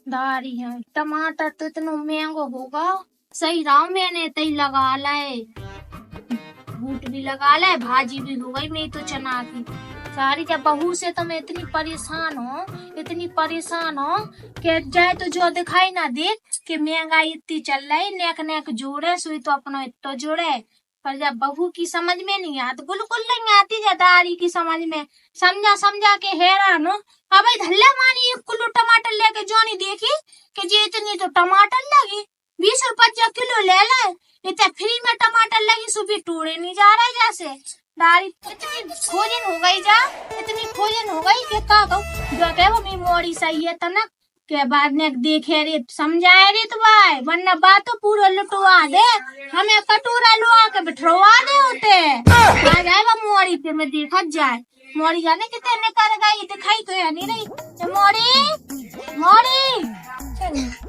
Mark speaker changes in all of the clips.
Speaker 1: दारी है टमाटर तो इतना महंगो होगा। सही रहा मैंने तई लगा लाए, बूट भी लगा लाए, भाजी भी हो गई मेरी तो चना की सारी। जब बहू से तो मैं इतनी परेशान हूँ कि जाए तो जो दिखाई ना देख कि महंगाई इतनी चल रही, नेक नेक जोड़े सुई तो अपना इतना जोड़े। पर जब बहू की समझ में नहीं आती, बिल्कुल नहीं आती जदारी की समझ में, समझा के हैरान हो। अब धल्ला मानी 1 किलो टमाटर लेके जोनी देखी कि जी इतनी तो टमाटर लगी, 20 रुपया किलो ले ले। इतने फ्री में टमाटर लगी, सुबह टूड़े नहीं जा रहे जैसे। दारी इतनी खोजन हो गई कि का कहूं जो कहे वो मेरी मोड़ी सही है तना के बाद ने देखे रे समझाए रे तो भाई, वरना बात तो पूरा लुटवा दे, हमें कटोरा लुआ के बिठरवा दे होते आ जाएगा मोड़ी। फिर मैं देखा जाए मोड़ी जाने कितने कर गई, दिखाई तो है नहीं रही मोड़ी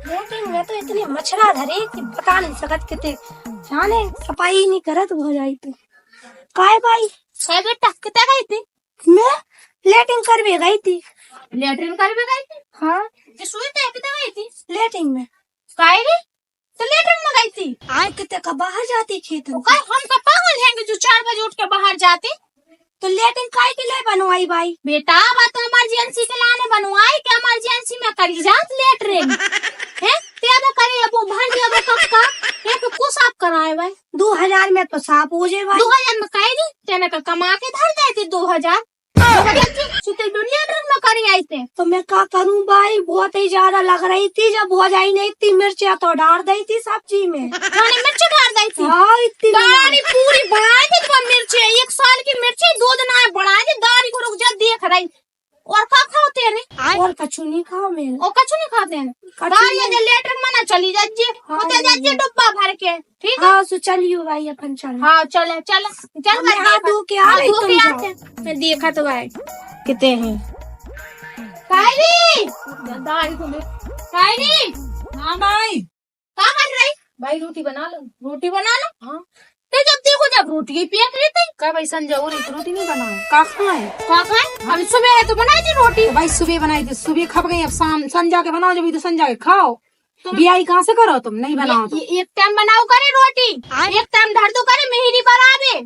Speaker 2: लेकिन मैं तो इतनी मच्छरा धरे कि बता नहीं सकत कितने जाने सफाई नहीं करत हो जाई तो काय भाई
Speaker 1: है बेटा कितना गई थी?
Speaker 2: मैं लेटिंग कर भी गई थी।
Speaker 1: लेटरिन कर भी गई थी?
Speaker 2: हाँ
Speaker 1: ये सुई तो कितना गई थी?
Speaker 2: लेटिंग में।
Speaker 1: काय रे तो लेटरिन में गई थी?
Speaker 2: आए कितने का बाहर जाती खेत में।
Speaker 1: हम का पागल हैं जो 4 बजे उठ के बाहर जाते?
Speaker 2: तो लेटिंग काय के लिए बनवाई भाई?
Speaker 1: बेटा बात तो इमरजेंसी के लाने बनवाई कि इमरजेंसी में करी जात लेटरिन है तेरा करे अब भर दिया कक्का एक को साफ कराए भाई।
Speaker 2: 2000 में तो साफ हो जाए भाई।
Speaker 1: 2000 में काई दी तेने का कमा के धर देती 2000 सुते दुनिया में करी आई थे।
Speaker 2: तो मैं क्या करूं भाई, बहुत ही ज्यादा लग रही थी, जब हो जाई नहीं इतनी मिर्चियाँ तो डाल दी थी सब्जी में।
Speaker 1: खाने मिर्च डाल दी थी?
Speaker 2: हाँ इतनी
Speaker 1: दारी पूरी बढ़ा दी तो मिर्ची 1 साल की मिर्ची 2 दिन आए बढ़ा दी दारी को रुक जा देख रही। और क्या खाते हैं?
Speaker 2: और कछु नहीं खाओ मैं।
Speaker 1: और कछु नहीं खाते हैं? दारी जे लेटर में ना चली जाजे होते जाजे डब्बा भर के ठीक है।
Speaker 2: हाँ सो चलियो भाई अपन चल।
Speaker 1: हाँ चल
Speaker 2: मैं हाथ धो के आ रही तुम जाओ।
Speaker 1: मैं देखा तो भाई कितने हैं कायरी दारी को कायरी।
Speaker 3: हाँ भाई
Speaker 1: क्या कर रही
Speaker 3: भाई रोटी बना लो। हाँ
Speaker 1: तो जब देखो जब रोटी ही पिया रही
Speaker 3: क्या भाई संजय हो रही तो रोटी नहीं बनाए का खाए?
Speaker 1: क्या खाए? अभी सुबह है तो बनाई थी रोटी।
Speaker 3: तो भाई सुबह बनाई थी, सुबह खप गई, अब शाम संजा के बनाओ, जब तो संजा के खाओ। तुम बियाई कहाँ से करो, तुम नहीं बनाओ तो?
Speaker 1: एक टाइम बनाओ करे रोटी, एक टाइम धर दो करे मेहरी बनावे।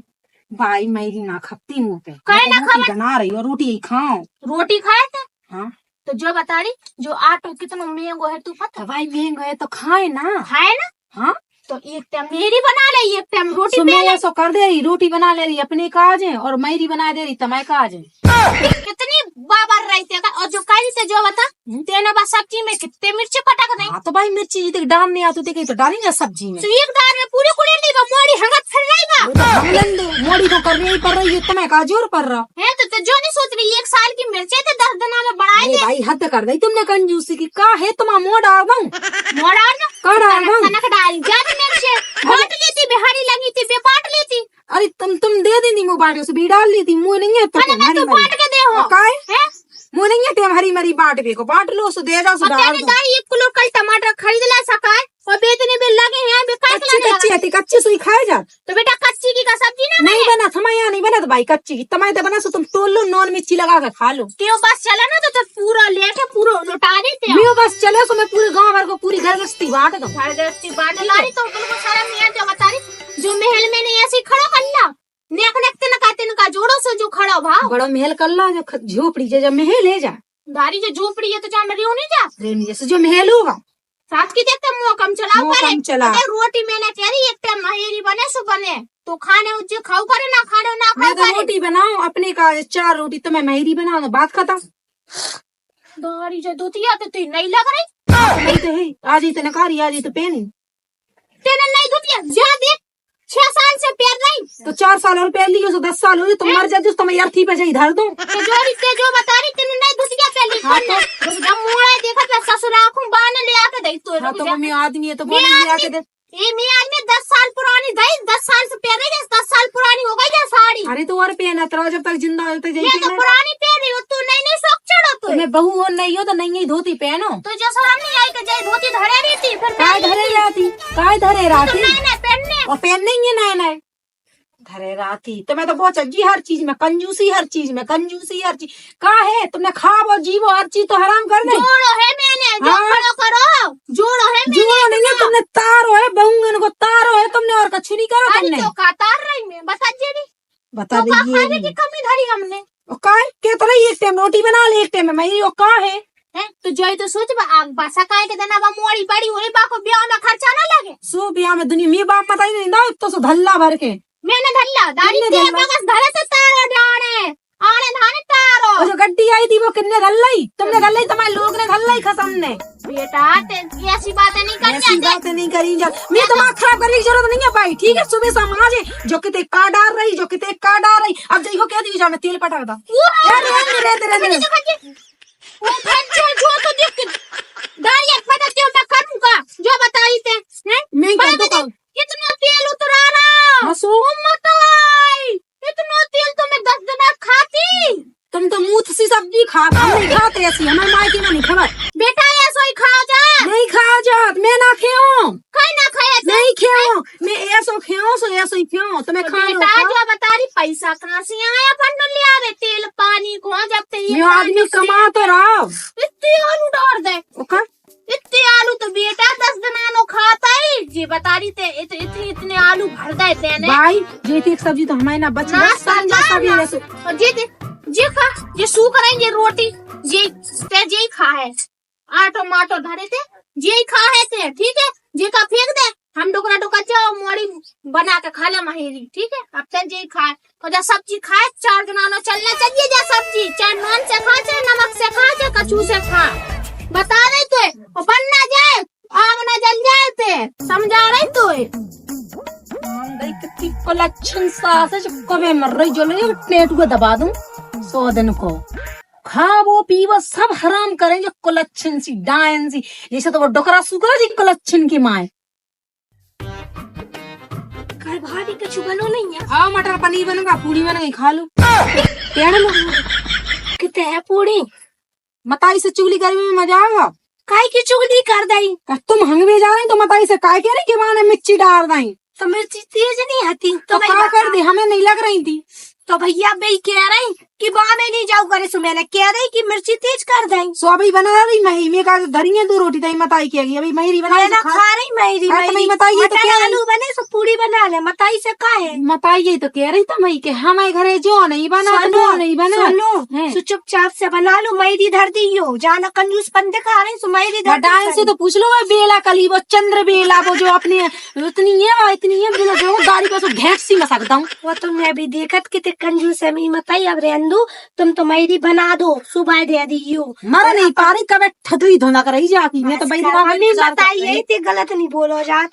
Speaker 3: भाई मेरी ना खपती मुँह पे
Speaker 1: काहे ना
Speaker 3: रोटी बना रही हो, रोटी ही खाओ।
Speaker 1: रोटी खाए थे?
Speaker 3: हाँ
Speaker 1: तो जो बता रही जो आटो कितना महंगो है तू पता?
Speaker 3: तो भाई महंगा है तो खाए ना।
Speaker 1: खाए ना
Speaker 3: हाँ
Speaker 1: तो एक टाइम मेरी बना ले, एक टाइम रोटी
Speaker 3: तो मैं ऐसा कर दे रही, रोटी बना ले रही अपने काज है और मेरी बना दे रही तमाय काज है।
Speaker 1: कितनी बाबर रही थी। और जो करी से जो बता तेने बस सब्जी में कितने मिर्ची पटक नहीं।
Speaker 3: हाँ तो भाई मिर्ची जी डालने आती थी तो डालेंगे सब्जी में।
Speaker 1: तो एक दार में पूरी कुड़ी नहीं बा मोड़ी हंगत फिर रही बा।
Speaker 3: मोड़ी तो कर रही पड़ रही है, तुम्हें का जोर पड़ रहा
Speaker 1: है। तो जो नहीं सोच रही 1 साल की मिर्ची थे 10 दिना में बढ़ाई दे।
Speaker 3: भाई हद कर दी तुमने कंजूसी की। का है तुम मोड़ डाल दूं
Speaker 1: मोड़ा ना
Speaker 3: का डाल दूं?
Speaker 1: कनक डाल ज्यादा मिर्ची बांट लेती, बिहारी लगी थी बेपाट लेती।
Speaker 3: अरे तुम दे दी मुँह बांट से भी डाल ली थी। मुँह नहीं है तो
Speaker 1: तो बांट के दे हो
Speaker 3: काय मुँह नहीं है तुम हरी मरी बांट भी को बांट लो, सो दे जाओ, सो डाल दो।
Speaker 1: 1 किलो कल टमाटर खरीद ला सका और बेचने में लगे हैं
Speaker 3: कच्ची है कच्ची सुई खाए जा।
Speaker 1: तो बेटा कच्ची की का सब्जी ना
Speaker 3: नहीं बना थमा यहाँ नहीं बना तो भाई कच्ची की तमाय बना सो तुम तोल लो, नॉन मिर्ची लगा कर खा लो।
Speaker 1: क्यों बस चला ना तो पूरा लेके पूरा लुटा देते
Speaker 3: मैं बस चले सो मैं पूरे गाँव भर को पूरी घर गस्ती बांट दो।
Speaker 1: बांट ला रही तो तुमको सारा मियाँ जो बता रही जो महल में नहीं ऐसे खड़ा कर ला नेक नेक तिनका जोड़ो से जो खड़ा भाव
Speaker 3: बड़ा महल कर ला, जो झोपड़ी जब महल ले जा
Speaker 1: दारी जो झोपड़ी है तो जा मरी नहीं जा
Speaker 3: रेनी जैसे जो महल होगा
Speaker 1: साथ की देखते मुँह कम चलाओ
Speaker 3: मुँह
Speaker 1: करे
Speaker 3: कम चला।
Speaker 1: रोटी मैंने कह रही एक टाइम महेरी बने सो बने तो खाने उज्जे खाओ करे ना खाने ना
Speaker 3: मैं
Speaker 1: खाओ
Speaker 3: तो
Speaker 1: करे।
Speaker 3: रोटी बनाऊं अपने का 4 रोटी तो मैं मेहरी बना दो, बात खत्म।
Speaker 1: दारी जो दूतिया तो तू नहीं लग रही
Speaker 3: नहीं तो है आज ही तो नकारी आज ही तो पहनी
Speaker 1: तेने नहीं दूतिया जा देख 6 साल से पैर नहीं
Speaker 3: तो 4 साल और पहन लियो, 10 साल हो तुम मर जाते तो मैं अर्थी पे जाई धर दूं।
Speaker 1: जो बता रही तेने नहीं दूतिया पहली कौन जब मुड़ा देखा था ससुर आंखों बाने ले आके दई तो
Speaker 3: हाँ तो मैं आदमी है तो बोले ले आके दे।
Speaker 1: ये मैं आदमी 10 साल पुरानी दई 10 साल से पहन रही 10 साल पुरानी हो गई क्या साड़ी?
Speaker 3: अरे तो और पहना तेरा जब तक जिंदा हो तक
Speaker 1: ये तो पुरानी पहन रही हो तू नहीं शौक चढ़ो
Speaker 3: तो मैं बहू हो नहीं हो तो नहीं धोती पहनो
Speaker 1: तो जो शर्म नहीं आई कि जय धोती धरे रही थी फिर
Speaker 3: काय धरे रहती काय धरे रहती
Speaker 1: नहीं पहनने
Speaker 3: और पहन नहीं है नए धरे राती तो मैं तो बहुत अच्छी हर चीज में कंजूसी हर चीज का है तुमने खाओ और जीवो हर चीज तो हराम कर दे।
Speaker 1: जोड़ो है मैंने जो खड़ो कर
Speaker 3: रोटी बना ले एक टाइम में मई का है
Speaker 1: हैं तो जोई तो सोच बसा काय के देना बा मोड़ी बड़ी होई बा को ब्याह में खर्चा ना लगे
Speaker 3: सो बिया में दुनिया में बाप मत नहीं ना तो सो धल्ला भर के
Speaker 1: मैंने धल्ला दाढ़ी
Speaker 3: कितने
Speaker 1: ते
Speaker 3: धल्ला?
Speaker 1: बगस धरे से तारो डाणे आने धाने तारो
Speaker 3: और जो गड्डी आई थी वो कितने धल्लाई तुमने धल्लाई तुम्हारे लोग ने धल्लाई खसम ने
Speaker 1: बेटा ते ऐसी बातें नहीं करनी
Speaker 3: ऐसी बातें नहीं करी जा मैं दिमाग खराब करने की जरूरत नहीं है भाई ठीक है सुबह शाम आज जो किते का डाल रही जो किते का डाल रही अब देखो क्या दी जा मैं तेल पटा था
Speaker 1: वो खर्चा जो तो देख दाढ़ी पटाते हो मैं करूंगा जो बताई थे हैं
Speaker 3: मैं कर दो काम
Speaker 1: इतना तेल उतरा रहा
Speaker 3: हंसो
Speaker 1: मत आई इतना तेल तो मैं 10 दिन खाती
Speaker 3: तुम तो मुंह सी सब्जी खा हम नहीं खाते ऐसी हमारे मायके में नहीं खबर
Speaker 1: बेटा ऐसा ही खा जा
Speaker 3: नहीं खा जात मैं ना खेऊं
Speaker 1: खाई ना खाए
Speaker 3: नहीं खेऊं मैं ऐसो खेऊं सो ऐसो ही खेऊं तुम्हें खा लो
Speaker 1: बेटा जो बता रही पैसा कहाँ से आया फंड ले आवे तेल पानी को जब ते
Speaker 3: मैं आदमी कमा तो रहा
Speaker 1: इतने आलू डाल दे
Speaker 3: ओका
Speaker 1: इतने आलू तो बेटा 10 दिनानो खाता ही जी बता रही थे इतने आलू भर दे तेने
Speaker 3: भाई जे थी सब्जी तो हमारे ना बच
Speaker 1: ना
Speaker 3: समझा सभी ऐसे
Speaker 1: और जे खा जे सू करेंगे रोटी जे खा है आटो माटो धरे थे जे खा है ते ठीक है जे का फेंक दे हम डोकरा डोका जाओ मोड़ी बना के खा ले महेरी ठीक है अब तक जे खाए और जा सब्जी खाए 4 दिनानो चलना चाहिए जा सब्जी चाहे नॉन से खा चाहे नमक से खा चाहे कचू से खा बता रहे तो और बन ना जाए आग ना जल जाए ते समझा रहे तो
Speaker 3: कितनी कलेक्शन सास है जो कभी मर रही जो लगे प्लेट को दबा दूं 100 दिन को खावो पीवो सब हराम करें जो कलेक्शन सी डायन सी जैसे तो वो डोकरा सुकरा जी कलेक्शन की माए
Speaker 2: काय भाभी कुछ बनो नहीं है
Speaker 3: हाँ मटर पनीर बनेगा पूरी बनेगी खा लो कहने लो
Speaker 2: किते है पूरी
Speaker 3: मताई से चुगली करने में मजा आएगा
Speaker 2: काय की चुगली कर दई
Speaker 3: तुम हंग में जा रही तो मताई से काय कह रही कि माने मिर्ची डाल रही
Speaker 2: तो मिर्ची तेज नहीं आती
Speaker 3: तो क्या कर दी हमें नहीं लग रही थी
Speaker 2: तो भैया भाई कह रही कि बा में नहीं जाऊ करे सो मैंने कह रही कि मिर्ची तेज कर दई
Speaker 3: सो अभी बना रही मही में का धरी है 2 रोटी तई मताई की अभी महीरी बनाई
Speaker 2: खाना खा रही मेरी
Speaker 3: नहीं बताइए तो क्या
Speaker 2: आलू बने सो पूरी बना ले मताई से का है
Speaker 3: मताई तो कह रही तो मई के हमारे घरे जो नहीं बना तो नहीं बना
Speaker 2: सुनो चुपचाप से बना लो मेरी धर दी हो जाना कंजूस बंदे खा रही सो मेरी धर
Speaker 3: डायन से तो पूछ लो वो बेला कली वो चंद्र बेला वो जो अपनी इतनी है इतनी है बिना जो गाड़ी को ढेक सी मैं सकता हूँ
Speaker 2: वो तो मैं भी देखत कितने कंजूस है मैं बताई अब रेंदू तुम तो मेरी बना दो सुबह दे दियो
Speaker 3: मर नहीं पा रही कब ठतुई धोना कर रही जाती मैं तो भाई
Speaker 2: बताइए इतने गलत नहीं बोलो जात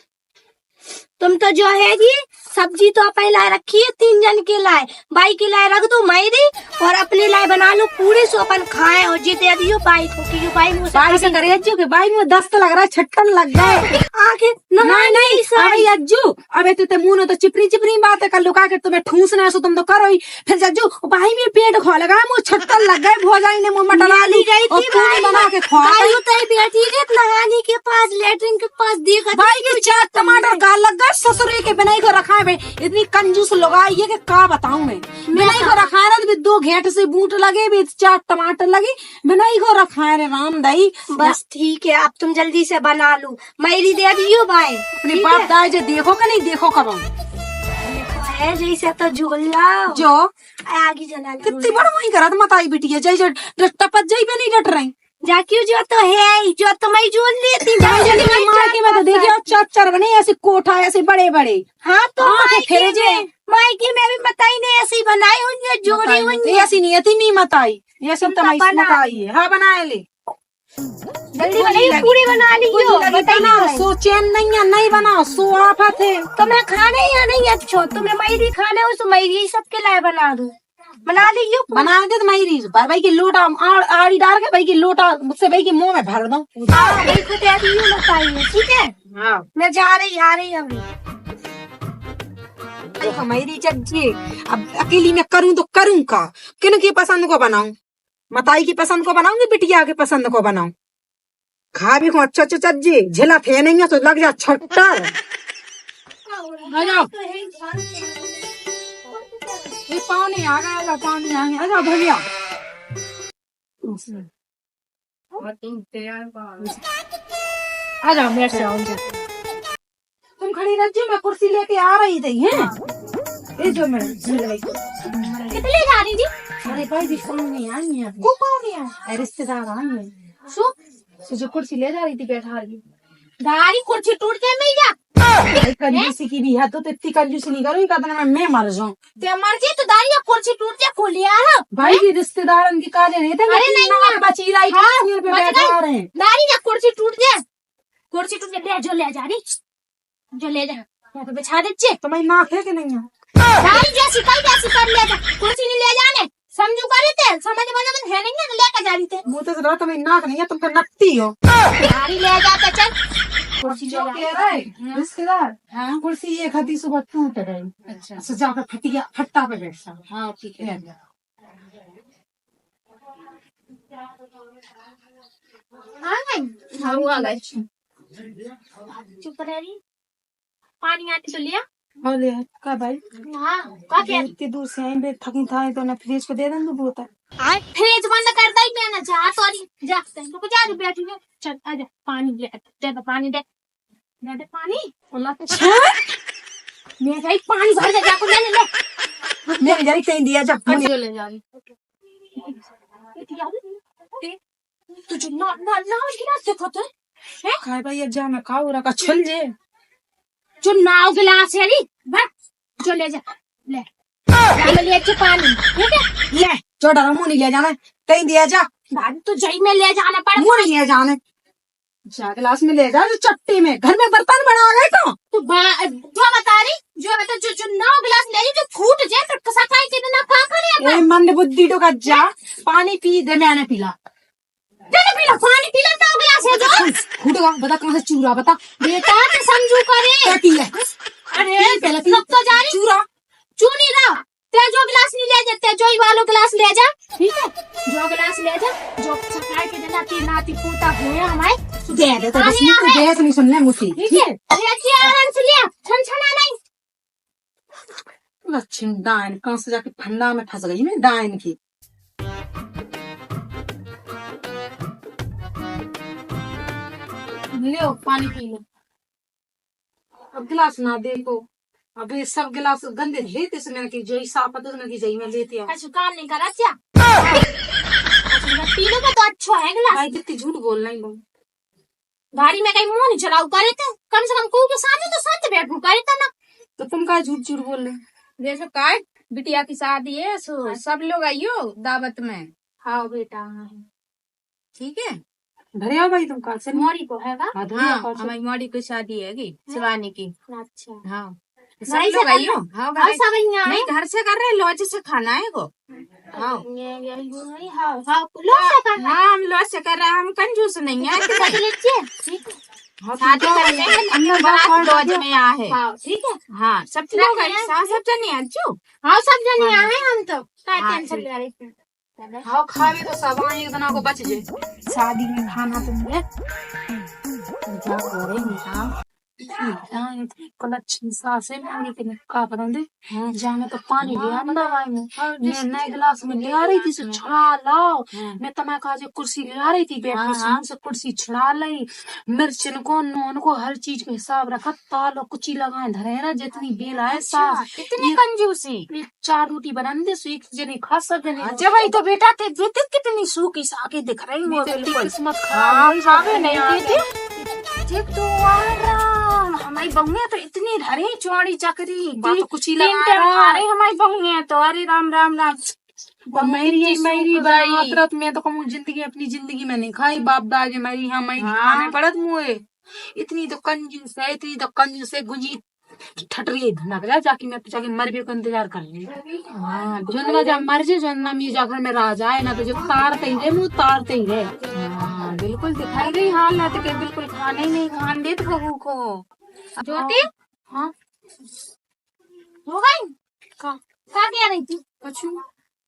Speaker 2: तुम तो जो है जी सब्जी तो अपन लाए रखी है 3 जन के लाए बाई के लाए रख दो मेरी और अपने लाए बना लो पूरे सो अपन खाए और जीते दियो बाई को कि बाई
Speaker 3: से करे अज्जू के बाई में 10 तो लग रहा है छटन लग गए
Speaker 2: आगे
Speaker 3: नहीं अरे अज्जू अबे तू मुंह तो चिपरी चिपरी बात कर लुका के तुम्हें ठूसना है सो तुम तो करो ही फिर अज्जू बाई में पेट खो लगा मुंह छटन लग गए भोजाई ने मुंह मटला ली
Speaker 2: गई थी
Speaker 3: पूरी बना के खा
Speaker 2: बैठी है नहाने के पास लेटरिन के पास देखा
Speaker 3: बाई के 4 टमाटर गाल लग गए ससुरे के बनाई को रखा है इतनी कंजूस लोग आई है कि का बताऊं मैं बनाई को रखा है भी 2 घेट से बूट लगे भी 4 टमाटर लगे बनाई को रखा है राम दई
Speaker 2: बस ठीक है अब तुम जल्दी से बना लो मेरी दे दियो भाई
Speaker 3: अपने बाप दाई जो देखो का नहीं देखो करो
Speaker 2: है जैसे तो झूला
Speaker 3: जो
Speaker 2: आगे जला
Speaker 3: कितनी बड़ा वही करत मताई बिटी है जैसे टपत जाई पे नहीं डट रही
Speaker 2: जाक्यू जो तो है जो तो मैं झूल लेती
Speaker 3: मार के मैं तो देखियो 4 बने ऐसे कोठा ऐसे बड़े बड़े
Speaker 2: हाँ तो
Speaker 3: फिर जे
Speaker 2: मायके में भी बताई नहीं ऐसी बनाई हुई जोड़ी हुई
Speaker 3: ऐसी नहीं थी नहीं मताई ये सब तो मताई है हाँ बनाए ले
Speaker 2: जल्दी बनाइए पूरी बना लियो
Speaker 3: बताना सो चैन नहीं है नहीं बनाओ सो आफत है
Speaker 2: तुम्हें खाने या नहीं अच्छो तुम्हें मैरी खाने हो तो मैरी सबके लाए बना दो बना लियो
Speaker 3: बना दे तो मैरी पर भाई की लोटा आड़ी डाल के भाई की लोटा मुझसे भाई की मुंह में भर दो
Speaker 2: भाई को दे दियो बताइए ठीक है
Speaker 3: हाँ
Speaker 2: मैं जा रही आ रही अभी
Speaker 3: मेरी चज्जी अब अकेली मैं करूँ तो करूँ का किन की पसंद को बनाऊं मताई की पसंद को बनाऊंगी बिटिया की पसंद को बनाऊं खा भी को अच्छा चज्जी झेला थे नहीं है तो लग जा छट्टा ये पानी आ गया पानी आ गया आजा भैया आजा मेरे से आओ तुम खड़ी रह मैं कुर्सी लेके आ रही थी हैं ये जो मैं
Speaker 1: कितने ले जा रही थी?
Speaker 3: अरे भाई रिश्तेदार नहीं आई है
Speaker 1: वो कौन है?
Speaker 3: रिश्तेदार आई है
Speaker 1: सो
Speaker 3: जो कुर्सी ले जा रही थी बैठा रही
Speaker 1: गाड़ी कुर्सी टूट गई मैं क्या?
Speaker 3: भाई कंजूसी की भी है तो इतनी कंजूसी नहीं करो कहता मैं मर जाऊं
Speaker 1: ते मर्जी तो दारी कुर्सी टूट गया खोल लिया है
Speaker 3: भाई जी रिश्तेदार उनकी काजे नहीं थे
Speaker 1: अरे नहीं है।
Speaker 3: बची लाई
Speaker 1: हाँ,
Speaker 3: पे
Speaker 1: बच
Speaker 3: बैठा
Speaker 1: गई।
Speaker 3: रहे हैं
Speaker 1: दारी या कुर्सी टूट गया ले जो ले जा रही जो ले जा यहाँ पे बिछा दीजिए
Speaker 3: तो मैं नाक है कि नहीं है
Speaker 1: दारी जैसी कर ले जा कुर्सी नहीं ले जाने समझू करे थे समझ बने है नहीं है लेकर जा रही थे
Speaker 3: मुँह तो रहा तुम्हें नाक नहीं है तुम तो नकती हो
Speaker 1: दारी ले जाता चल कुर्सी
Speaker 3: जो
Speaker 1: ले
Speaker 3: कह
Speaker 1: जा
Speaker 3: रहे रिश्तेदार
Speaker 1: हाँ
Speaker 3: कुर्सी एक हदी सुबह टूट गई
Speaker 1: अच्छा
Speaker 3: सजा कर फटिया फट्टा पे बैठा
Speaker 1: हाँ ठीक है हाँ वो आ गए चुप रह रही पानी आती तो लिया
Speaker 3: बोले का भाई
Speaker 1: हाँ का क्या
Speaker 3: इतनी दूर से आए थकी था तो ना फ्रिज को दे दें तो बोतल
Speaker 1: फ्रिज बंद कर दई मैंने जा सॉरी जा तो जा रही बैठी है चल आजा पानी ले दे दे पानी दे पानी अल्लाह के मैं भाई पानी भर दे जाकर ले ले
Speaker 3: मेरे जरी कहीं दिया जब
Speaker 1: जो ले जा रही तुझे ना ना ना गिलास देखो तो है
Speaker 3: खाए भाई जा मैं खाऊ रखा छल जे
Speaker 1: जो नाव गिलास है री बस जो ले जा ले ले अच्छे पानी ठीक है
Speaker 3: ले जो डरा मुंह नहीं ले जाना कहीं दिया जा
Speaker 1: गाड़ी तो जई में ले जाना पड़ा
Speaker 3: मुंह नहीं ले जाने जा गिलास में ले जा जो चट्टी में घर में बर्तन बना गए तो
Speaker 1: जो बता रही जो बता जो नाव गिलास ले रही जो फूट जाए तो सफाई के ना का करे
Speaker 3: ए मंद बुद्धि तो का जा पानी पी दे मैंने पीला
Speaker 1: जल्दी पी लो पानी पी लो नाव गिलास है जो
Speaker 3: फूटगा बता कहाँ से चूरा बता
Speaker 1: बेटा तो समझू करे
Speaker 3: क्या किया
Speaker 1: अरे
Speaker 3: पहले पी
Speaker 1: सब तो जा रही
Speaker 3: चूरा
Speaker 1: चू नहीं रहा ते जो गिलास नहीं ले जाते जो ही वालों गिलास ले जा ठीक है जो गिलास ले जा जो सफाई के दिन नाती नाती पोता हुए हमारे
Speaker 3: दे दे तो बस नहीं दे तो नहीं सुनने मुझे
Speaker 1: ठीक है अरे अच्छी आराम से लिया छनछना नहीं
Speaker 3: लक्ष्मी डाइन कहाँ से जाके फंदा में फंस गई मैं डाइन की
Speaker 1: लो पानी पी लो
Speaker 3: अब गिलास ना देखो अब ये सब गिलास गंदे थे तो मैंने की जो ही साफ है तो मैंने की जई में लेती हूँ
Speaker 1: अच्छा काम नहीं करा क्या पी लो तो अच्छा है गिलास
Speaker 3: भाई कितनी झूठ बोल रही तुम
Speaker 1: गाड़ी में कहीं मुंह नहीं चलाऊ करे थे कम से कम को के सामने तो साथ बैठू करे था ना
Speaker 3: तो तुम का झूठ झूठ बोल रहे
Speaker 4: जैसे काय बिटिया की शादी है सो सब लोग आइयो दावत में
Speaker 1: हाँ बेटा
Speaker 4: ठीक है
Speaker 3: भरे आओ भाई तुम कहा से
Speaker 1: मोरी को है
Speaker 3: हाँ
Speaker 4: हाँ हमारी मौड़ी की शादी है शिवानी की
Speaker 1: अच्छा
Speaker 4: हाँ सब
Speaker 1: घर से
Speaker 4: लोग
Speaker 1: कर
Speaker 4: आइयो
Speaker 1: रहे?
Speaker 4: हाँ
Speaker 1: और
Speaker 4: घर
Speaker 1: सब यहाँ
Speaker 4: नहीं घर से कर रहे लॉज से खाना है को हाँ हाँ हम लॉज से कर रहे हैं हम कंजूस नहीं है शादी करने अंदर बारात लॉज में यहाँ है
Speaker 1: ठीक है
Speaker 4: हाँ सब लोग आइए सब जने अच्छू
Speaker 1: हाँ सब जन यहाँ है हम तो क्या टेंशन ले रही थी
Speaker 3: हाँ खावे तो सब एक दिन को बच जाए शादी में खाना तो मिले क्या हो रही है कलच्छी सासे में के का बनांदे जाने तो पानी ले आंदा भाई मैं नए गिलास में ले आ रही थी से छुड़ा लाओ मैं तो मैं कहा जो कुर्सी ले आ रही थी बैठ के से कुर्सी छुड़ा लाई मिर्चन को नून को हर चीज का हिसाब रखा तालो कुची लगाए धरे ना जितनी बेल आए साफ
Speaker 4: कितनी कंजूसी
Speaker 3: 4 रोटी बनाने सो एक जने खा सब जने
Speaker 4: अच्छा भाई तो बेटा ते कितनी सूखी साके दिख रही हो बिल्कुल
Speaker 3: किस्मत
Speaker 4: हाँ
Speaker 3: खराब
Speaker 4: खावे नहीं थी तो हमारी बहुएं तो इतनी धरी चौड़ी चकरी
Speaker 3: तो कुछ ही
Speaker 4: तीन टाइम खा रही हमारी बहुएं तो अरे राम राम राम
Speaker 3: मेरी बात रात में तो कहूँ जिंदगी अपनी जिंदगी में नहीं खाई बाप दादी मेरी हाँ मैं खाने पड़त मुए इतनी तो कंजूस है गुंजी ठटरी धनक जा जाके मैं तो जाके मर भी को इंतजार कर रही हाँ जो जब मर जे जो ना मैं जाकर में राजा है ना तो जो तारते ही रहे मुँह तारते ही रहे
Speaker 4: हाँ बिल्कुल दिखाई गई हालत के बिल्कुल खाने ही नहीं खान देत बहू को
Speaker 1: ज्योति
Speaker 3: हाँ
Speaker 1: हो गई
Speaker 3: का
Speaker 1: क्या रही थी
Speaker 3: अच्छू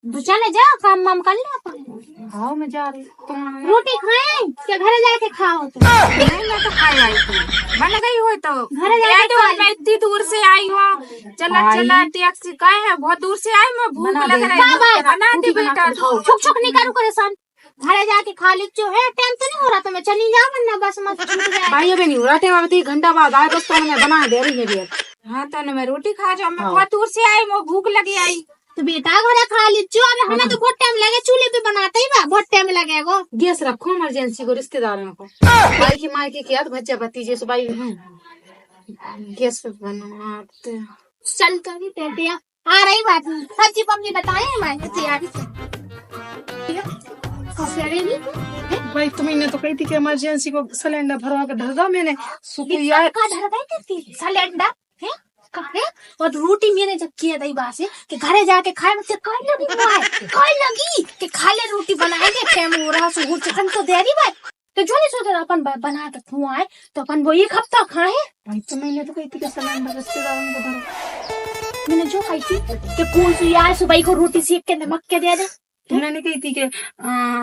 Speaker 1: चले जा काम वाम कर ले अपन
Speaker 3: हाँ मैं जा रही तुम
Speaker 1: रोटी खाए क्या घर जाके खाओ तो
Speaker 4: नहीं मैं तो खाई आई थी बन गई हो तो
Speaker 1: घर जाके
Speaker 4: तो मैं इतनी दूर से आई हूँ चला टैक्सी का है बहुत दूर से आई मैं भूख लग रही है बना दे बेटा
Speaker 1: छुक छुक नहीं करो परेशान घर जाके खा ली जो है टाइम तो नहीं हो रहा तो मैं चली जा वरना बस मत छूट जाए
Speaker 3: भाई अभी नहीं हो रहा टाइम अभी 1 घंटा बाद आए बस तो मैं बना दे रही है
Speaker 4: हाँ तो मैं रोटी खा जाऊँ मैं बहुत दूर से आई मैं भूख लगी आई
Speaker 1: तो बेटा घरे खा लीजिए। अरे हमें तो बहुत टाइम लगे, चूल्हे पे बनाते ही बा बहुत टाइम लगेगा।
Speaker 3: गैस रखो इमरजेंसी को, रिश्तेदारों को, भाई की माई की क्या भज्जा भतीजे से भाई गैस पे बनाते।
Speaker 1: चल कभी बेटिया आ रही बात नहीं, सब्जी पब्जी बताए मैं तैयारी से।
Speaker 3: भाई तुमने तो कही थी कि इमरजेंसी को सिलेंडर भरवा के धर दो, मैंने शुक्रिया
Speaker 1: का धर गई थी सिलेंडर है काहे। और रोटी मैंने जब किया दई बासे कि घरे जाके खाए, मुझसे कहीं लगी भाई, कहीं लगी कि खा ले रोटी बनाएंगे, टाइम हो रहा सो चिकन तो दे रही भाई। तो जो नहीं सोचा अपन बना के खुआए तो अपन वो एक हफ्ता खाए।
Speaker 3: भाई तुमने तो कही थी कि सिलेंडर रिश्तेदारों को धरो।
Speaker 1: मैंने जो कही थी कि कौन सी यार सुबह को रोटी सेक के नमक के दे दे।
Speaker 3: तुमने कही थी कि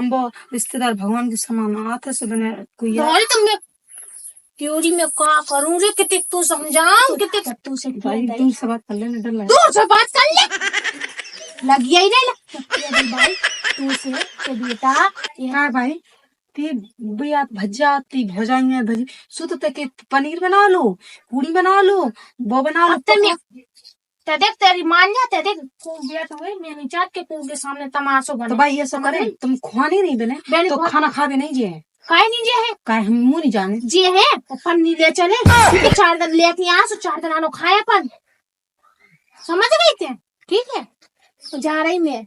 Speaker 3: वो रिश्तेदार भगवान के समान आते से बने कोई
Speaker 1: और तुमने त्योरी में क्या करूं रे, कितने तू समझाऊं, कितने तू से
Speaker 3: भाई दूर से बात कर लेने डर लगा।
Speaker 1: दूर से बात कर ले, लग गया ही रे भाई तू से के बेटा।
Speaker 3: हाँ भाई ती भैया भज्जा आती भजाएंगे भजी सुत तक पनीर बना लो, पूरी बना लो, वो बना लो।
Speaker 1: ते देख तेरी मान जाते देख बेटा हुए मैंने चाट के के सामने तमाशो बने।
Speaker 3: तो भाई ये सब करे तुम खुआने नहीं बने तो खाना खा भी नहीं जे
Speaker 1: काहे नहीं जे है,
Speaker 3: काहे हम मुंह नहीं जाने
Speaker 1: जे है अपन नहीं ले चले 4 दिन लेके यहाँ से 4 दिन आनो खाए अपन, समझ गई थे। ठीक है तो जा रही मैं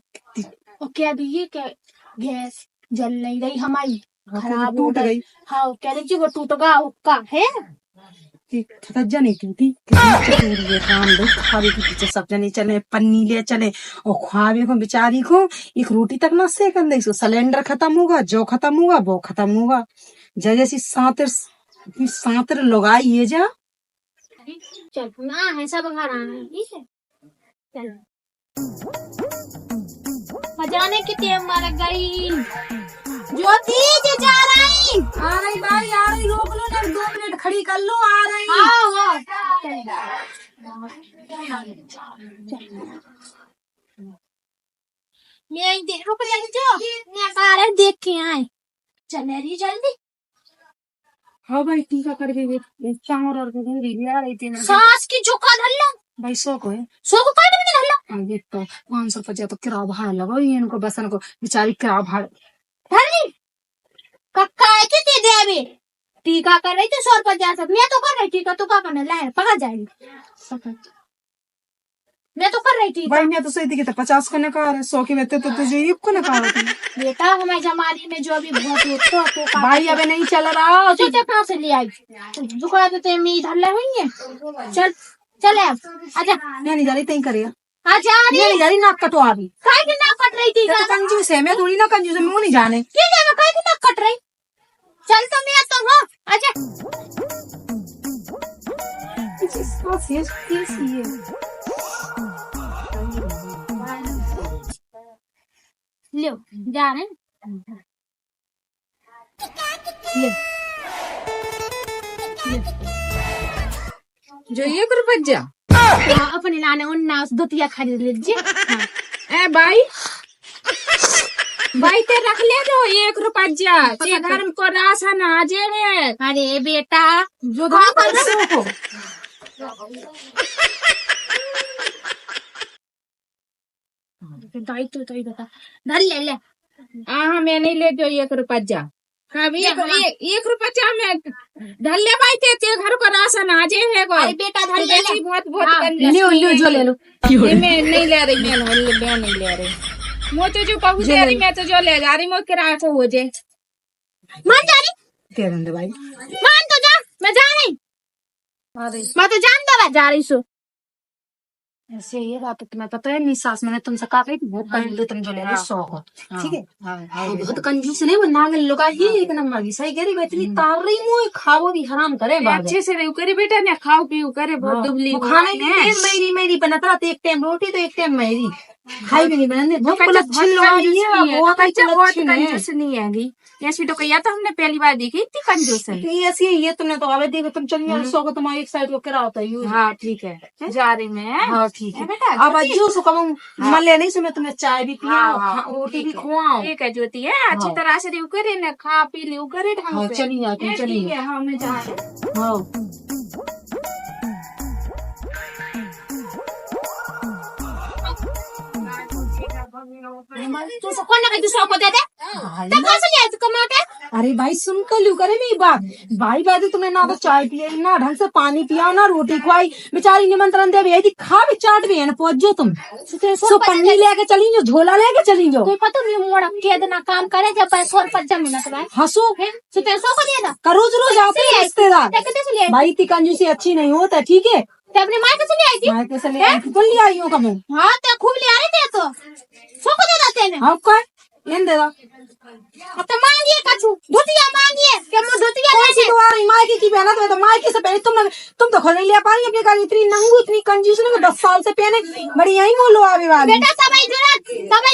Speaker 1: और कह दी कि गैस जल नहीं रही हमारी, खराब
Speaker 3: टूट गई।
Speaker 1: हाँ कह दीजिए वो टूट गया हुक्का है।
Speaker 3: सज्जा नहीं टूटी काम दो खावे के पीछे सब जने चले, पन्नी ले चले और खावे को बेचारी को एक रोटी तक ना सेकन दे। सिलेंडर खत्म होगा, जो खत्म होगा वो खत्म होगा। जैसी सातर लगाई ये जा
Speaker 1: चल ना है सब घर आना है। ठीक है चल बजाने की टेम मार गई ज्योति जे जा रही।
Speaker 3: आ रही भाई आ रही, रोक लो ना 2 मिनट खड़ी कर लो, आ रही।
Speaker 1: आओ मैं देख रुक जो मैं आ रहा देख के आए चले रही जल्दी।
Speaker 3: हाँ भाई टीका करके चावल और ले आ रही थी ना
Speaker 1: सास की झुका धल्ला
Speaker 3: भाई। 100 को है,
Speaker 1: 100 को काट में धल्ला।
Speaker 3: ये तो 550 तो किराया भाड़ा लगा इनको बसन को बेचारी किराया भाड़ा
Speaker 1: धल्ली कक्का है कि दे दे अभी टीका कर रही थी 150 मैं तो कर रही टीका तो क्या करने लाए पकड़ जाएगी। मैं तो कर रही थी
Speaker 3: भाई मैं तो सही थी कि 50 को नकार 100 की बेहतर तो तुझे 1 को नकार
Speaker 1: बेटा हमारे जमाने में जो अभी बहुत होता तो
Speaker 3: भाई अबे नहीं चल रहा
Speaker 1: तो कहाँ से ले आई झुका तो मैं इधर ले हुई है। चल चल आजा
Speaker 3: मैं नहीं जा रही तई करेगा
Speaker 1: आजा
Speaker 3: नहीं जा रही नाक कटवा अभी
Speaker 1: काय की नाक कट रही थी
Speaker 3: तो कंजूस है मैं थोड़ी ना कंजूस है, मैं नहीं जाने
Speaker 1: ठीक है मैं काय की नाक कट रही। चल तो मैं तो हाँ आजा लो जा रहे ले
Speaker 4: जो 1 रुपया
Speaker 1: अपने लाने उन्ना दुतिया खरीद लीजिए।
Speaker 4: ए भाई भाई ते रख ले जो 1 रुपया ते घर को राशन आ जाए।
Speaker 1: अरे बेटा
Speaker 3: जो
Speaker 1: दाई तो बता धर ले ले।
Speaker 4: हाँ मैं नहीं ले जो 1 रुपया। हाँ 1 रुपया में ढल ले भाई ते घर को राशन आ जाए।
Speaker 1: अरे बेटा धर ले ले
Speaker 4: बहुत
Speaker 3: ले जो ले लो
Speaker 4: मैं नहीं ले रही, मैं नहीं ले रही। मैं तो जो पहुँच ले रही मैं तो जो ले जा रही मैं किराया से हो जाए।
Speaker 1: मान जा रही
Speaker 3: दे दे भाई
Speaker 1: मान तो जा मैं जा रही मैं तो जानता जा रही सो
Speaker 3: ऐसे ये बात तो तुम्हें पता है नहीं सास मैंने तुमसे कहा था बहुत कंजूस तुम जो ले लो 100 को ठीक है। बहुत कंजूस नहीं वो नागल लोग ही एक नंबर की सही कह रही इतनी तार रही मुँह खाओ भी हराम करे
Speaker 4: अच्छे से रही करे बेटा ने खाओ पीओ करे बहुत दुबली
Speaker 3: खाने नहीं मेरी बनाता एक टाइम रोटी तो एक टाइम मेरी खाई भी नहीं बनाने बहुत
Speaker 4: कंजूस नहीं है। ऐसी तो कहिया तो हमने पहली बार देखी इतनी कंजूस है।
Speaker 3: ऐसी ये तुमने तो अबे देखो तुम चलिए 100 को तुम्हारी एक साइड को किरा होता है।
Speaker 4: हाँ ठीक है जा रही मैं।
Speaker 3: हाँ ठीक है
Speaker 4: बेटा
Speaker 3: अब जो सो कम मन ले नहीं सो मैं तुम्हें चाय भी पिया रोटी भी खुआऊं।
Speaker 4: ठीक है ज्योति है अच्छी तरह से रिव करे ना खा पी लिव करे ढंग से।
Speaker 3: चलिए तुम चलिए।
Speaker 4: हाँ मैं जा रही हूँ।
Speaker 1: तू से कौन ना दूसरा को दे दे तब कौन से ले तू कमा के
Speaker 3: अरे भाई सुन तो लू करे मेरी बात। भाई बात तुम्हें ना तो चाय पिए ना ढंग से पानी पियाओ ना रोटी खुआई, बेचारी निमंत्रण दे भी खा भी चाट भी है ना पहुंच जो तुम सो पन्नी लेके चली जो, झोला लेके चली जो।
Speaker 1: कोई पता नहीं मोड़ा के देना काम करे जब 150 मिनट बाद
Speaker 3: हंसो
Speaker 1: सुते सो को दे ना
Speaker 3: का रोज रोज आते हैं रिश्तेदार।
Speaker 1: कैसे से ले
Speaker 3: भाई इतनी कंजूसी अच्छी नहीं होता, ठीक है।
Speaker 1: ते अपने मां के से ले आई थी
Speaker 3: मैं कैसे ले आई थी? कौन ले आई हो कभी?
Speaker 1: हां ते खूब ले आ रहे थे तो सो को दे देते ने
Speaker 3: हाँ क्या लेन दे दो।
Speaker 1: अब तो मांगिए कछु धोतिया मांगिए के मु धोतिया ले
Speaker 3: ऐसी तो आ रही मायके की बहना तो मायके से पहले तुम तो खुद नहीं ले पा रही अपने घर, इतनी नंगू इतनी कंजूस नहीं 10 साल से पहने बड़ी यही बोलो आवे वाली।
Speaker 1: बेटा तबई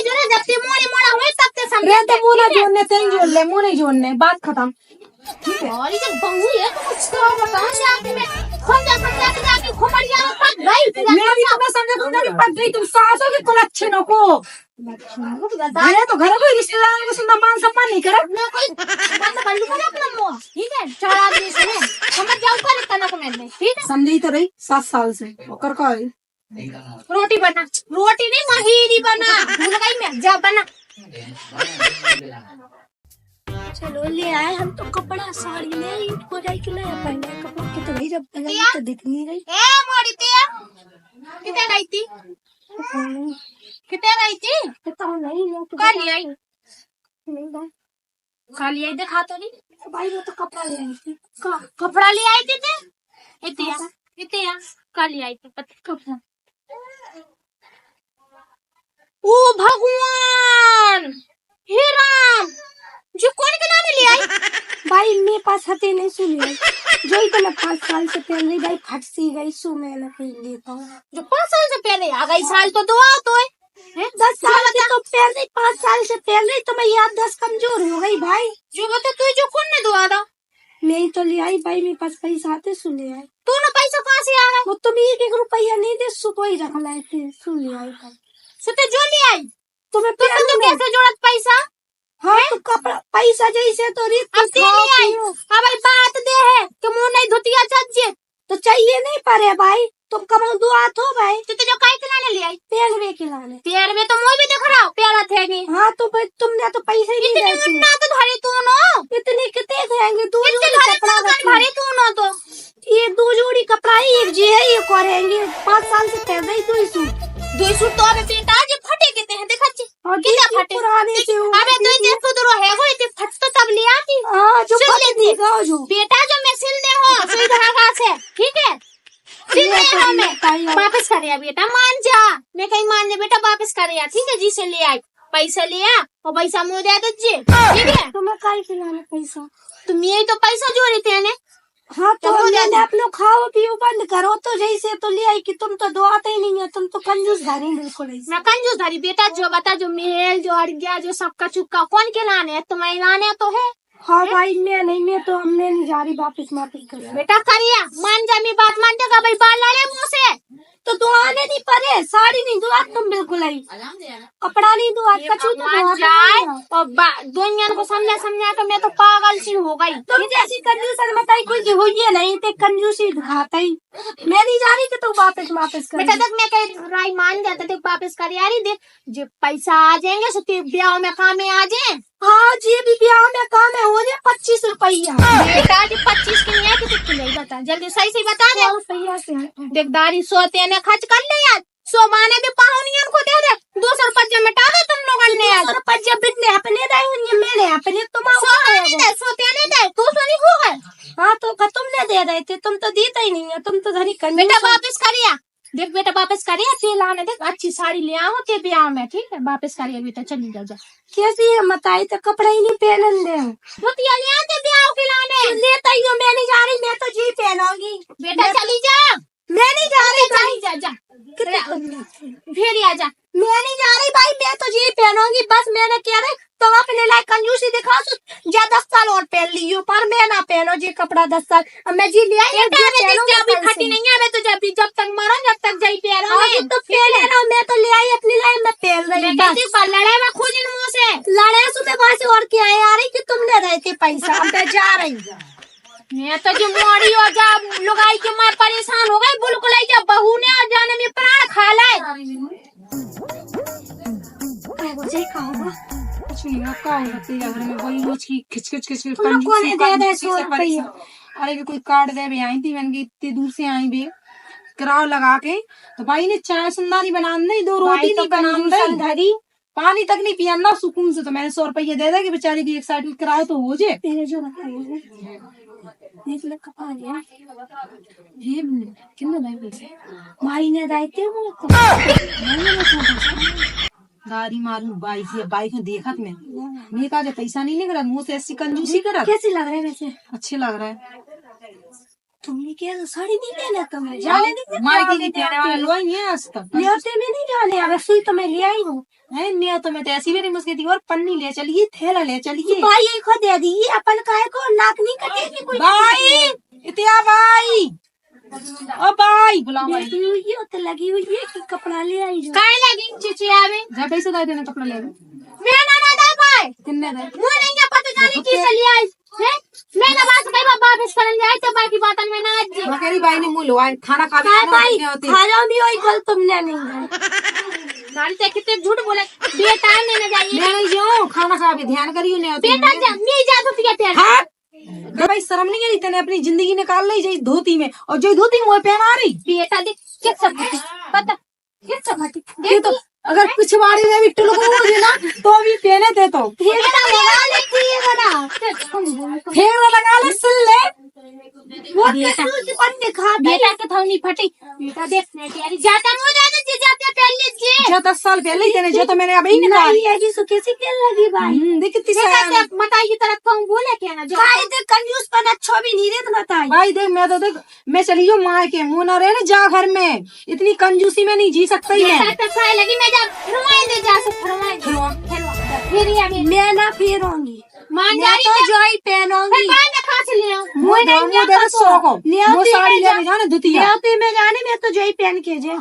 Speaker 1: जरूरत जब ते मोड़े मोड़ा हुए तब ते समझ
Speaker 3: रहते मुंह ना जोड़ने तेन जोड़ ले, मुंह नहीं जोड़ने, बात खत्म।
Speaker 1: और ये बहू है तो कुछ तो बताओ से आके मैं समझा के जाके खोपड़िया में पक गई
Speaker 3: मेरी तो मैं समझा तुम नहीं पक गई, तुम सासों के कुलच्छनों को घरे तो घर कोई रिश्तेदार को सुनना मान सम्मान नहीं करे।
Speaker 1: मैं कोई बंद बंद करे अपना मुंह, ठीक है 4 आदमी से समझ जाओ कर तना को मैं ठीक है
Speaker 3: समझी तो रही 7 साल से कर का
Speaker 1: रोटी बना, रोटी नहीं महीरी बना भूल गई मैं, जा बना।
Speaker 2: चलो ले आए हम तो कपड़ा साड़ी ले इनको जाई कि नहीं पहने कपड़ा के तो भाई जब तक तो दिख नहीं रही।
Speaker 1: ए मोड़ी ते कितने गई थी कितने गई थी
Speaker 2: पता नहीं मैं तो
Speaker 1: काली आई
Speaker 2: नहीं गई
Speaker 1: काली आई दिखा तो नहीं
Speaker 2: भाई वो तो कपड़ा ले आई थी।
Speaker 1: कपड़ा ले आई थी ते इतिया काली आई थी कपड़ा। ओ भगवान हे राम जो कौन के नाम ले आई
Speaker 2: भाई मेरे पास हते नहीं सुनी जो ही तो मैं 5 साल से पहन रही भाई फट सी गई सो मैं ना पहन लेता हूँ।
Speaker 1: जो 5 साल से पहले आ गई साल तो दुआ तो है
Speaker 2: 10 साल से तो पहन रही 5 साल से पहन रही तो मैं याद 10 कमजोर हो गई भाई।
Speaker 1: जो बता तू जो कौन ने दुआ दा
Speaker 2: नहीं तो ले आई भाई मेरे पास पैसा आते सुन ले आई
Speaker 1: तू ना पैसा कहाँ से आ गया
Speaker 2: वो तुम 1 रुपया नहीं दे सो तो ही रख लाए थे सुन ले आई
Speaker 1: सुते जो ले आई
Speaker 2: तुम्हें
Speaker 1: तो कैसे जोड़त पैसा
Speaker 2: हाँ तो कपड़ा पैसा जैसे तो रीत
Speaker 1: अब से ले आई अब बात दे है कि मुंह नहीं धोतिया चाहिए
Speaker 2: तो चाहिए नहीं पड़े भाई तुम कमाओ दुआ तो भाई
Speaker 1: तो जो काई खिलाने ले आई
Speaker 2: पैरवे खिलाने
Speaker 1: पैरवे तो मुझे भी दिख रहा हूँ प्यारा थे नहीं
Speaker 2: हाँ तो भाई तुमने तो पैसे नहीं
Speaker 1: इतने
Speaker 2: देते
Speaker 1: उठना तो धरे तू नो
Speaker 2: इतने कितने देंगे 2
Speaker 1: इतने
Speaker 2: जोड़ी
Speaker 1: धरे
Speaker 2: कपड़ा
Speaker 1: तो
Speaker 2: रखेंगे।
Speaker 1: भरे तू नो तो
Speaker 2: ये 2 जोड़ी कपड़ा ही एक जी है ये करेंगे 5 साल से पहन रही 2 सूट
Speaker 1: 2 सूट तो अबे बेटा जो फटे कितने हैं देखा ची
Speaker 2: और
Speaker 1: कितना
Speaker 2: ये
Speaker 1: फटे
Speaker 2: पुराने से हो
Speaker 1: अबे तो ये तो दरो है वो इतने फट तो तब ले आती
Speaker 2: हाँ जो
Speaker 1: सिल
Speaker 2: फटे
Speaker 1: लेती।
Speaker 2: देगा जो
Speaker 1: बेटा जो मैं सिल दे हो सुई धागा से ठीक है सिल दे हो मैं वापस कर बेटा मान जा मैं कहीं मान जा बेटा वापस कर ठीक है जी से ले आई पैसा लिया और पैसा मुझे दे दीजिए ठीक है
Speaker 2: तुम्हें काय खिलाने पैसा
Speaker 1: तुम ये तो पैसा जोड़े थे ने
Speaker 2: हाँ तो
Speaker 1: हो
Speaker 2: मैंने
Speaker 1: जाए।
Speaker 2: आप लोग खाओ पियो बंद करो तो जैसे तो ले आई कि तुम तो दुआते ही नहीं है तुम तो कंजूस धारी बिल्कुल ऐसे।
Speaker 1: मैं कंजूस धरी बेटा जो बता जो मेल जो अड़गिया जो सबका चुपका कौन के लाने है तुम्हें लाने तो है
Speaker 2: हाँ भाई मैं नहीं जा रही वापस कर
Speaker 1: बेटा करिया मान जा मेरी बात मान जाएगा भाई बाल लड़े मुँह से
Speaker 2: तो दुआने नहीं पड़े साड़ी नहीं दुआ तुम बिल्कुल आई कपड़ा नहीं दुआ कछु तो
Speaker 1: मान जाए और दुनिया को समझा कर मैं तो पागल सी हो गई
Speaker 2: तुम जैसी कंजूस बताई कुछ हुई है नहीं ते कंजूसी दिखाता ही मैं नहीं जा रही कि तू वापस कर
Speaker 1: बेटा तक मैं कहीं राय मान जाता थे वापस कर यारी देख जो पैसा आ जाएंगे सो तेरे ब्याह में काम में आ जाए
Speaker 2: हाँ जी भी ब्याह में काम है हो जाए 25 रुपया
Speaker 1: बेटा जो 25 की नहीं है कि तू नहीं बता जल्दी सही से बता दे
Speaker 2: रुपया से
Speaker 1: देख दारी सोते ने खर्च कर ले यार सो माने भी पाहुनियन को दे दे 200 रुपया मिटा दो तुम लोगों ने यार
Speaker 2: रुपया बिटने अपने दे मैंने अपने तुम
Speaker 1: सोते नहीं दे तू तो नहीं हो गए
Speaker 2: हाँ तो तुमने दे रहे थे तुम तो देता ही नहीं है तुम तो धनी कर
Speaker 1: बेटा वापस करिया देख बेटा वापस करिए तेल आने देख अच्छी साड़ी ले आओ ते ब्याह में ठीक है वापस करिए बेटा चली जा
Speaker 2: कैसी है बताई तो कपड़ा ही नहीं पहनन दे
Speaker 1: धोतिया ले आते ब्याह के लाने
Speaker 2: लेता ही हूँ मैं नहीं जा रही मैं तो जी पहनूंगी
Speaker 1: बेटा चली जा
Speaker 2: मैं नहीं जा रही
Speaker 1: चली जा जा फिर आ जा
Speaker 2: मैं नहीं जा रही भाई मैं तो जी पहनूंगी बस मैंने कह रही तो अपने लायक कंजूसी दिखा जा 10 साल और पहन लियो पर मैं ना पहनो जी कपड़ा 10 साल अब मैं जी लिया
Speaker 1: अभी फटी नहीं है तो जब तक मरो जब तक जाई पहनो
Speaker 2: तो पहन रहा मैं तो ले आई अपनी लायक मैं पहन रही
Speaker 1: लड़े में खुद मुँह से
Speaker 2: लड़े सुबह वहां से और क्या है आ रही कि तुम ले रहे थे पैसा अब मैं जा रही
Speaker 1: मैं तो जो मोड़ी और जा लुगाई के मैं परेशान हो गई बिल्कुल जब बहू ने जाने में प्राण खा लाए
Speaker 2: जी खाओगा
Speaker 3: कुछ नहीं हुआ, का होगा तेरे घर में वही रोज की खिच खिच खिच खिच
Speaker 2: तुम लोग कौन है दे दे 100 रुपये।
Speaker 3: अरे भी कोई कार्ड दे भी आई थी, मैंने कहा इतनी दूर से आई भी किराया लगा के, तो भाई ने चाय सुंदा नहीं बना दी, 2 रोटी नहीं बना दी,
Speaker 2: धरी
Speaker 3: पानी तक नहीं पिया ना सुकून से, तो मैंने 100 रुपये दे दे कि बेचारी की एक साइड की किराया तो हो जाए।
Speaker 2: तेरे जो बताइए 1 लाख का पा लिया
Speaker 3: ये कितना दाई पैसे
Speaker 2: भाई ने दायते वो को
Speaker 3: गाड़ी मारू बाइक में देखत मैं कहा पैसा नहीं निकला, मुंह से ऐसी कंजूसी करा।
Speaker 2: कैसे लग रहा है वैसे
Speaker 3: अच्छे लग रहा है।
Speaker 2: तुमने क्या साड़ी नहीं लेना तुम्हें जाने नहीं
Speaker 3: मायके नहीं पहने वाले लोग ही हैं आज तक।
Speaker 2: न्योते में नहीं जाने अब सुई तो मैं ले आई हूँ
Speaker 3: है नहीं तो मैं तो ऐसी भी नहीं मुझके दी, और पन्नी ले चलिए, थैला ले चलिए।
Speaker 2: भाई ये खो दे दी अपन काय को नाक नहीं कटेगी कोई
Speaker 3: भाई इतिया भाई, ओ भाई बुलाओ भाई।
Speaker 2: बैठी हुई है तो लगी हुई है कि कपड़ा ले आई जो
Speaker 1: काय लगी चिचिया में
Speaker 3: जा पैसे दे देना कपड़ा ले
Speaker 1: मैं ना दे पाए
Speaker 3: किन्ने दे
Speaker 1: मुंह नहीं क्या पता जाने की चली आई है मैं ना बात कई बार वापस करने जाए तो बाकी बातन में ना आज
Speaker 3: मकेरी भाई ने मुंह लवाए खाना खा
Speaker 2: काय भाई
Speaker 3: होती
Speaker 2: खाना भी वही कल तुमने नहीं खाई
Speaker 1: गाड़ी से कितने झूठ बोले बेटा लेने जाइए
Speaker 3: मैं नहीं जाऊं, खाना खा भी ध्यान करियो नहीं होती
Speaker 1: बेटा जा नहीं जा तो क्या तेरे
Speaker 3: हाँ भाई शर्म नहीं आई तेने अपनी जिंदगी निकाल ली जाई धोती में, और जो धोती में वो पहना रही।
Speaker 1: बेटा देख क्या सब पता क्या सब
Speaker 3: ये तो अगर पिछवाड़ी में भी टुलको हो गई ना तो भी पहने थे, तो
Speaker 1: बेटा लगा लेती है ना
Speaker 3: फेर लगा ले सुन ले
Speaker 2: वो अन्य खा
Speaker 1: बेटा के थौनी फटी बेटा देख ने तेरी जाता मुंह दे दे जाते पहले जी
Speaker 3: जो 10 साल पहले ही तेने जो तो मैंने अभी निकाल
Speaker 2: नहीं है सो कैसे क्या लगी भाई
Speaker 3: देख कितनी
Speaker 1: बेटा मताई की तरफ कहूं बोले क्या ना जो
Speaker 2: भाई देख कंजूस पर अच्छा भी नहीं रहता ताई
Speaker 3: भाई देख मैं तो देख मैं चली जाऊँ माँ के मुँह न रहे ना जा घर में, इतनी कंजूसी में नहीं जी सकता ही है।
Speaker 1: खाए लगी मैं जा फरमाए दे जा से फरमाए फिर ये
Speaker 2: मैं ना फेरूंगी
Speaker 1: मान
Speaker 2: मैं तो जो ही पहनूंगी
Speaker 1: बाद में खा ले आओ
Speaker 3: मुँह दे सो को वो साड़ी ले जाने दुतिया
Speaker 2: न्योते में जाने में तो जो ही पहन के जे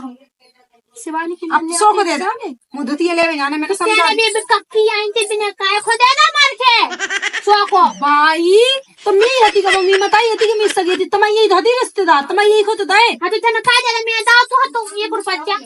Speaker 2: शिवानी की
Speaker 3: अब सो को दे दे मुँह दुतिया ले जाने मैंने समझा।
Speaker 1: तेरे भी कक्की आई थी बिना काय खो दे ना मार के सो को
Speaker 3: भाई तो मैं हती का मम्मी बताई हती कि मैं सगी थी तमा यही धदी रिश्तेदार तमा यही को तो दाए
Speaker 1: हां तो तना काय दे मैं दाओ तो 1 रुपया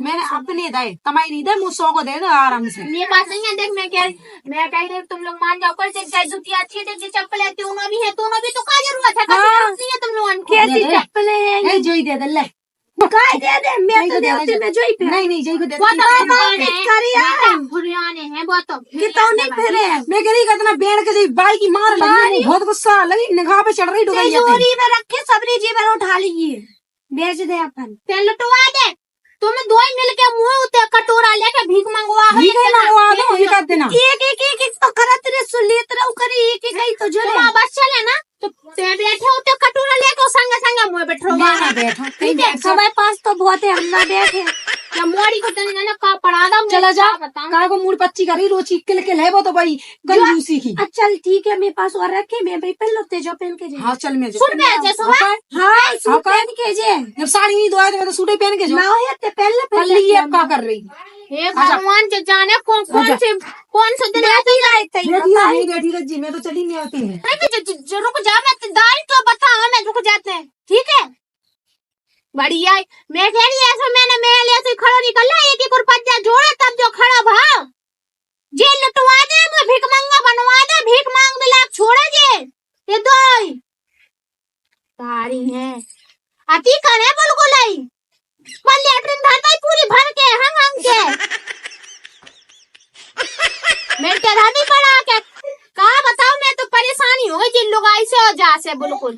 Speaker 3: मैंने अपने दाए तमाई नहीं दे मुँह सो को दे दे आराम से।
Speaker 1: मेरे पास नहीं है देख मैं कह रही तुम लोग मान जाओ कर देख जूती अच्छी है देख चप्पल है तूने भी है तूने भी तो का जरूरत है नहीं है तुम लोगों की
Speaker 2: कैसी चप्पल है
Speaker 3: जो ही दे दे ले
Speaker 2: काय दे दे मैं तो न्योते में जो ही पहन
Speaker 3: नहीं जय को दे
Speaker 1: वो तो
Speaker 2: करिया
Speaker 1: भुरियाने हैं वो तो
Speaker 2: कितौनी फेरे
Speaker 3: मैं कह रही कितना बेड़ के जी बाई की मार लगी बहुत गुस्सा लगी निगाह पे चढ़ रही डुगाई
Speaker 2: तिजोरी में रखे सबरी जी में उठा लीजिए बेच दे अपन
Speaker 1: ते लुटवा दे तुम दो ही मिलके मुंह उते कटोरा लेके भीख मंगवा हो
Speaker 3: भीख मंगवा दो ये कर देना
Speaker 2: एक तो करत रे सुलियत रे करी एक ही तो जो
Speaker 1: तुम बस चले ना तो ते बैठे उते कटोरा लेके संग संग मुंह बैठोगा
Speaker 3: ना बैठो
Speaker 1: ठीक है
Speaker 2: हमारे पास तो बहुत है हम ना बैठे
Speaker 1: या मोड़ी को तने ना का पड़ा दा
Speaker 3: चला जा काय को मूड पच्ची करी रोची किल के ले वो तो भाई कंजूसी की।
Speaker 2: चल ठीक है मेरे पास और रखे मैं भाई पहन लो तेजो पहन के जे
Speaker 3: हाँ चल मैं
Speaker 1: सुन बे जैसे
Speaker 2: हाँ सूट पहन के जे
Speaker 3: जब साड़ी नहीं धोया तो मैं तो सूटे पहन के
Speaker 2: ना
Speaker 3: जाऊँ
Speaker 2: हो ते पहन ले
Speaker 3: पल्ली ये अब क्या कर रही
Speaker 1: हे भगवान जो जाने कौन से दिन
Speaker 2: बैठी रहते
Speaker 3: नहीं बैठी रजी मैं तो चली नहीं आती है।
Speaker 1: नहीं रुक जा मैं दाई तो बता मैं रुक जाते हैं ठीक है बढ़िया मैं कह रही ऐसा मैंने मेरे लिए से खड़ा निकल रहा एक रुपया जोड़ा तब जो खड़ा भाव जे लुटवा दे मैं भीख मंगा बनवा दे भीख मांग मिला छोड़ा जे ये दो तारी है अति करे बिल्कुल आई पर लेटरिन भरता पूरी भर के हंग के मैं क्या नहीं पड़ा क्या कहा बताओ मैं तो परेशानी हो गई जिन लोग ऐसे हो जा से बिल्कुल